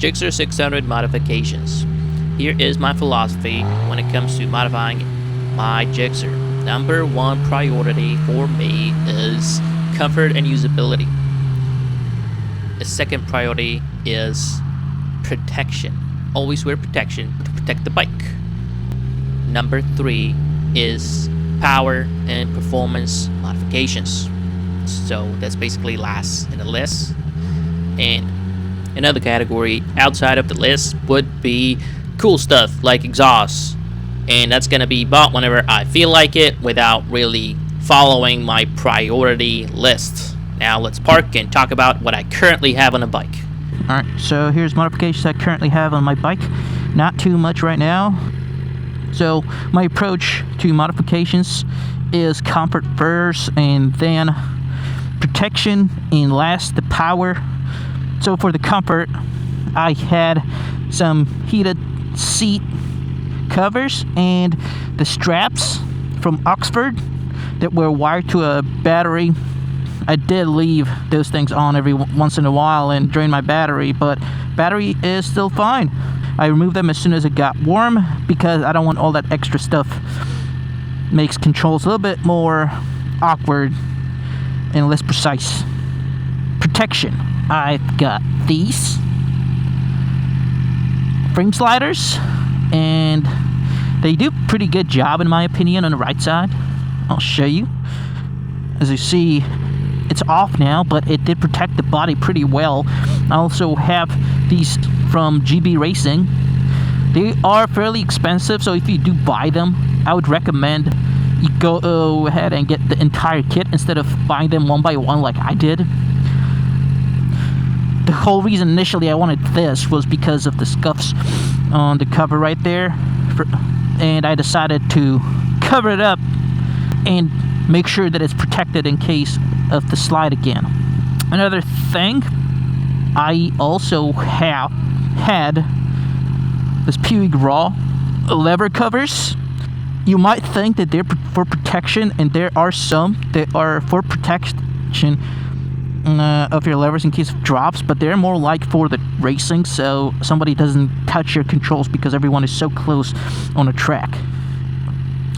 GSX-R 600 modifications. Here is my philosophy when it comes to modifying my GSX-R. Number one priority for me is comfort and usability. The second priority is protection. Always wear protection to protect the bike. Number 3 is power and performance modifications. So that's basically last in the list. And another category outside of the list would be cool stuff like exhaust. And that's gonna be bought whenever I feel like it without really following my priority list. Now let's park and talk about what I currently have on the bike. Alright, so here's modifications I currently have on my bike. Not too much right now. So my approach to modifications is comfort first and then protection and last the power. So for the comfort, I had some heated seat covers and the straps from Oxford that were wired to a battery. I did leave those things on every once in a while and drain my battery, but battery is still fine. I removed them as soon as it got warm because I don't want all that extra stuff. Makes controls a little bit more awkward and less precise. Protection. I've got these frame sliders and they do a pretty good job in my opinion on the right side. I'll show you. As you see, it's off now, but it did protect the body pretty well. I also have these from GB Racing. They are fairly expensive, so if you do buy them, I would recommend you go ahead and get the entire kit instead of buying them one by one like I did. The whole reason initially I wanted this was because of the scuffs on the cover right there, and I decided to cover it up and make sure that it's protected in case of the slide again. Another thing, I also had this Puig Raw lever covers. You might think that they're for protection, and there are some that are for protection of your levers in case of drops, but they're more like for the racing, so somebody doesn't touch your controls because everyone is so close on a track.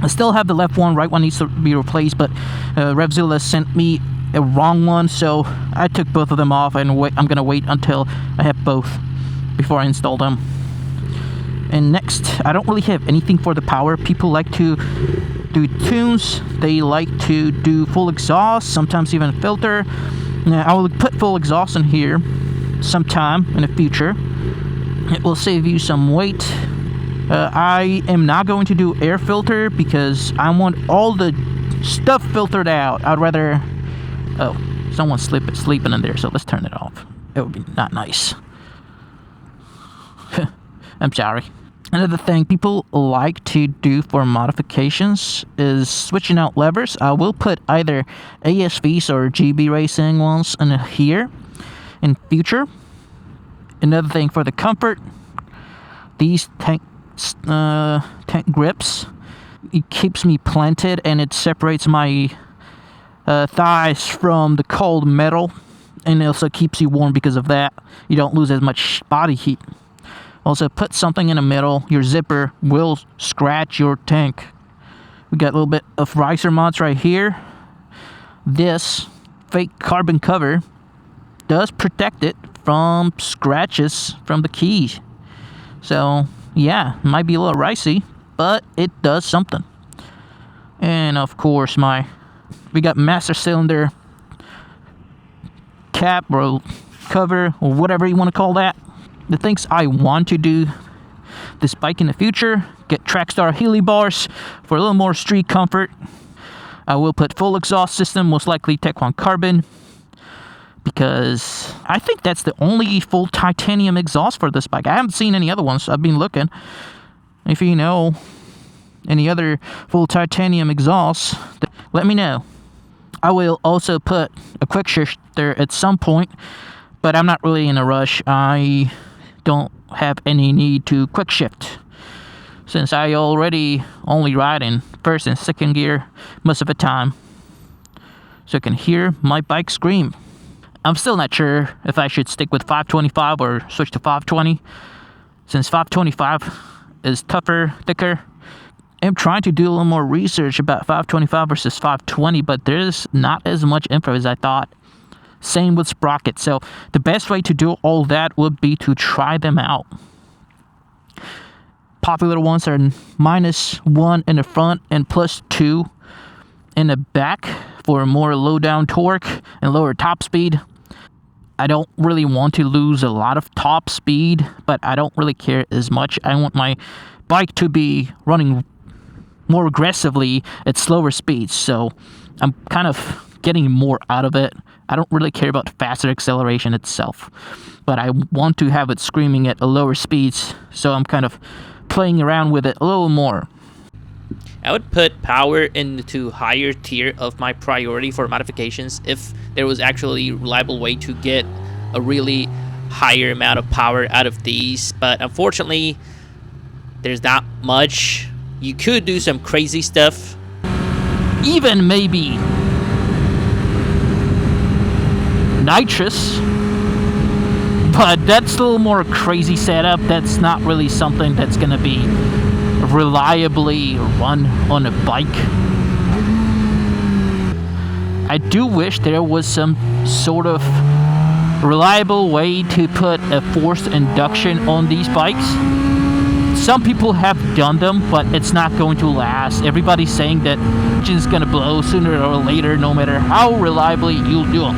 I still have the left one, right one needs to be replaced, but Revzilla sent me a wrong one, so I took both of them off, and I'm gonna wait until I have both before I install them. And next, I don't really have anything for the power. People like to do tunes, they like to do full exhaust, sometimes even filter. Now, I will put full exhaust in here sometime in the future. It will save you some weight. I am not going to do air filter because I want all the stuff filtered out. I'd rather... Oh, someone's sleeping in there, so let's turn it off. It would be not nice. I'm sorry. Another thing people like to do for modifications is switching out levers. I will put either ASVs or GB Racing ones in here in future. Another thing for the comfort, these tank grips, it keeps me planted and it separates my thighs from the cold metal, and it also keeps you warm because of that. You don't lose as much body heat. Also, put something in the middle. Your zipper will scratch your tank. We got a little bit of riser mods right here. This fake carbon cover does protect it from scratches from the keys. So, yeah, it might be a little ricey, but it does something. And, of course, we got master cylinder cap or cover or whatever you want to call that. The things I want to do this bike in the future, get Trackstar Healy bars for a little more street comfort. I will put full exhaust system, most likely Tech 1 carbon, because I think that's the only full titanium exhaust for this bike. I haven't seen any other ones. I've been looking. If you know any other full titanium exhausts, let me know. I will also put a quick shifter at some point, but I'm not really in a rush. I don't have any need to quick shift since I already only ride in first and second gear most of the time, so I can hear my bike scream. I'm still not sure if I should stick with 525 or switch to 520, since 525 is tougher, thicker. I'm trying to do a little more research about 525 versus 520, but there's not as much info as I thought. Same with sprockets. So the best way to do all that would be to try them out. Popular ones are -1 in the front and +2 in the back for more low down torque and lower top speed. I don't really want to lose a lot of top speed, but I don't really care as much. I want my bike to be running more aggressively at slower speeds, so I'm kind of getting more out of it. I don't really care about faster acceleration itself, but I want to have it screaming at lower speeds, so I'm kind of playing around with it a little more. I would put power into higher tier of my priority for modifications if there was actually a reliable way to get a really higher amount of power out of these, but unfortunately there's not much. You could do some crazy stuff, even maybe nitrous, but that's a little more crazy setup. That's not really something that's gonna be reliably run on a bike. I do wish there was some sort of reliable way to put a forced induction on these bikes. Some people have done them, but it's not going to last. Everybody's saying that engine's gonna blow sooner or later, no matter how reliably you do them.